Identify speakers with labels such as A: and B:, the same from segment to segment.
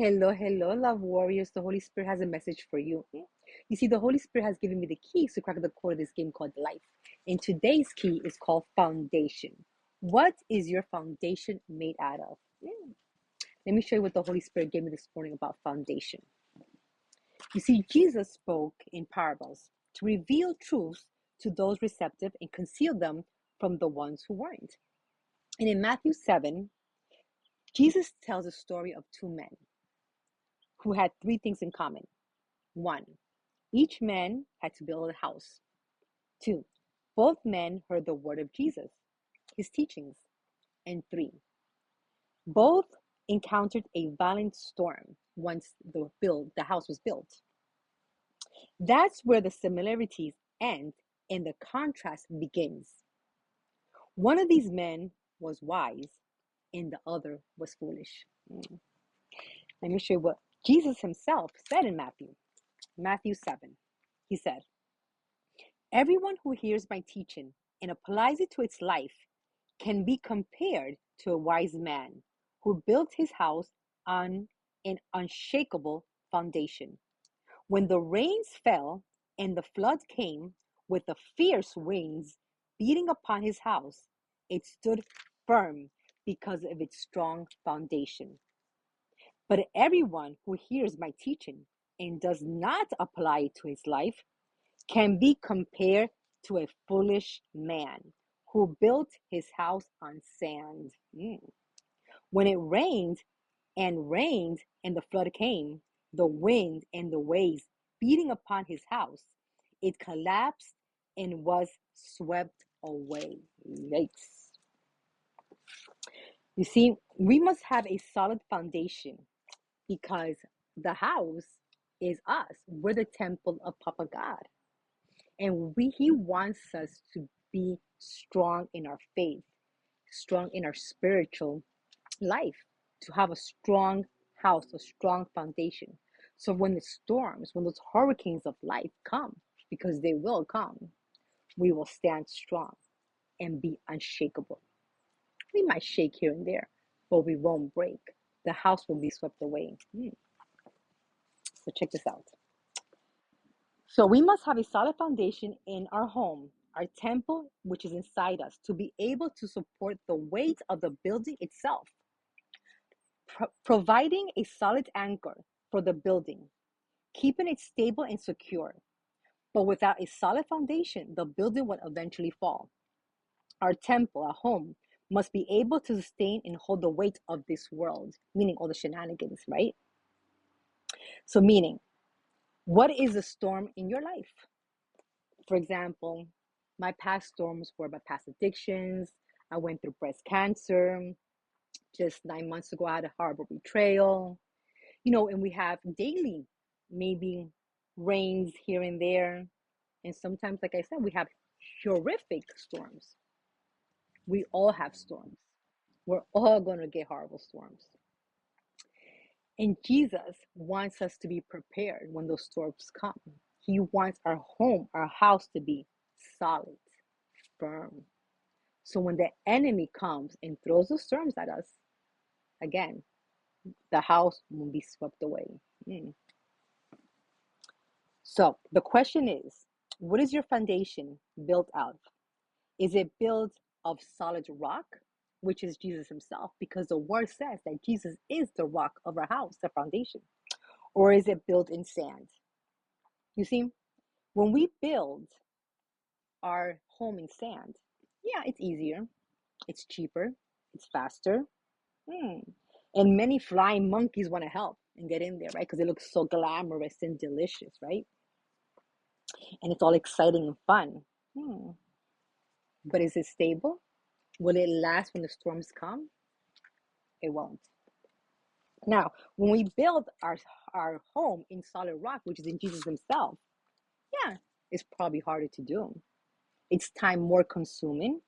A: Hello, love warriors. The Holy Spirit has a message for you. You see, the Holy Spirit has given me the keys to crack the code of this game called life. And today's key is called foundation. What is your foundation made out of? Let me show you what the Holy Spirit gave me this morning about foundation. You see, Jesus spoke in parables to reveal truths to those receptive and conceal them from the ones who weren't. And in Matthew 7, Jesus tells a story of two men who had three things in common. One, each man had to build a house. Two, both men heard the word of Jesus, his teachings. And three, both encountered a violent storm once the house was built. That's where the similarities end and the contrast begins. One of these men was wise and the other was foolish. Let me show you what Jesus himself said in Matthew 7. He said, everyone who hears my teaching and applies it to its life can be compared to a wise man who built his house on an unshakable foundation. When the rains fell and the flood came with the fierce winds beating upon his house, it stood firm because of its strong foundation. But everyone who hears my teaching and does not apply it to his life can be compared to a foolish man who built his house on sand. When it rained and the flood came, the wind and the waves beating upon his house, it collapsed and was swept away. Yikes. You see, we must have a solid foundation because the house is us. We're the temple of Papa God. And he wants us to be strong in our faith, strong in our spiritual life, to have a strong house, a strong foundation. So when the storms, when those hurricanes of life come, because they will come, we will stand strong and be unshakable. We might shake here and there, but we won't break. The house will be swept away. So check this out. So we must have a solid foundation in our home, our temple, which is inside us, to be able to support the weight of the building itself, providing a solid anchor for the building, keeping it stable and secure. But without a solid foundation, the building will eventually fall. Our temple, our home, must be able to sustain and hold the weight of this world, meaning all the shenanigans, right? So, meaning, what is a storm in your life? For example, my past storms were my past addictions. I went through breast cancer. Just 9 months ago, I had a horrible betrayal. And we have daily, maybe rains here and there. And sometimes, like I said, we have horrific storms. We all have storms. We're all going to get horrible storms. And Jesus wants us to be prepared when those storms come. He wants our home, our house to be solid, firm. So when the enemy comes and throws the storms at us, again, the house won't be swept away. So the question is, what is your foundation built out of? Is it built of solid rock, which is Jesus himself? Because the word says that Jesus is the rock of our house, the foundation. Or is it built in sand? You see, when we build our home in sand, yeah, it's easier, it's cheaper, it's faster. And many flying monkeys want to help and get in there, right? Because it looks so glamorous and delicious, right? And it's all exciting and fun. But is it stable? Will it last when the storms come? It won't. Now, when we build our home in solid rock, which is in Jesus himself, yeah, it's probably harder to do. It's time more consuming.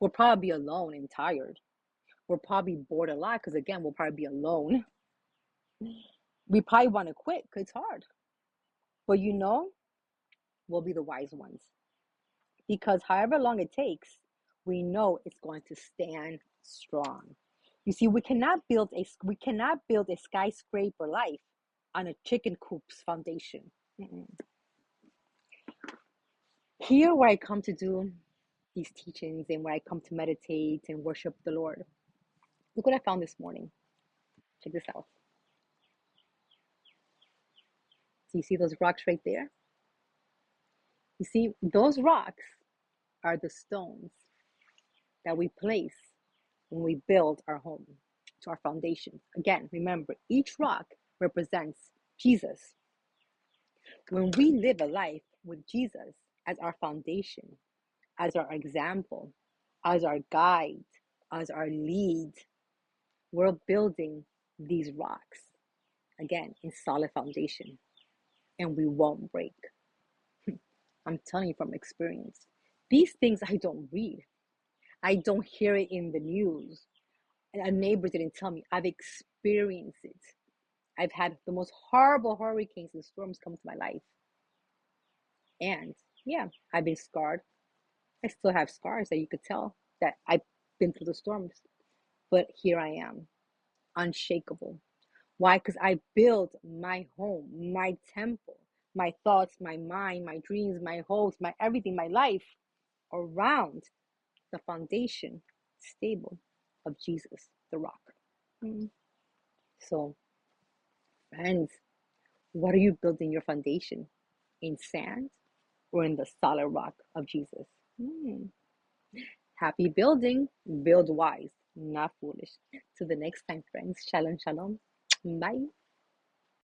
A: We'll probably be alone and tired. We'll probably bored a lot because, again, we'll probably be alone. We probably want to quit because it's hard. But we'll be the wise ones. Because however long it takes, we know it's going to stand strong. You see, we cannot build a skyscraper life on a chicken coop's foundation. Here, where I come to do these teachings and where I come to meditate and worship the Lord, look what I found this morning. Check this out. Do you see those rocks right there? You see, those rocks are the stones that we place when we build our home, to our foundation. Again, remember, each rock represents Jesus. When we live a life with Jesus as our foundation, as our example, as our guide, as our lead, we're building these rocks, again, in solid foundation, and we won't break. I'm telling you from experience. These things I don't read. I don't hear it in the news. A neighbor didn't tell me. I've experienced it. I've had the most horrible hurricanes and storms come to my life. And yeah, I've been scarred. I still have scars that you could tell that I've been through the storms. But here I am, unshakable. Why? Because I built my home, my temple, my thoughts, my mind, my dreams, my hopes, my everything, my life around the foundation, stable, of Jesus, the rock. So, friends, what are you building your foundation? In sand or in the solid rock of Jesus? Happy building. Build wise, not foolish. Till the next time, friends. Shalom, shalom. Bye.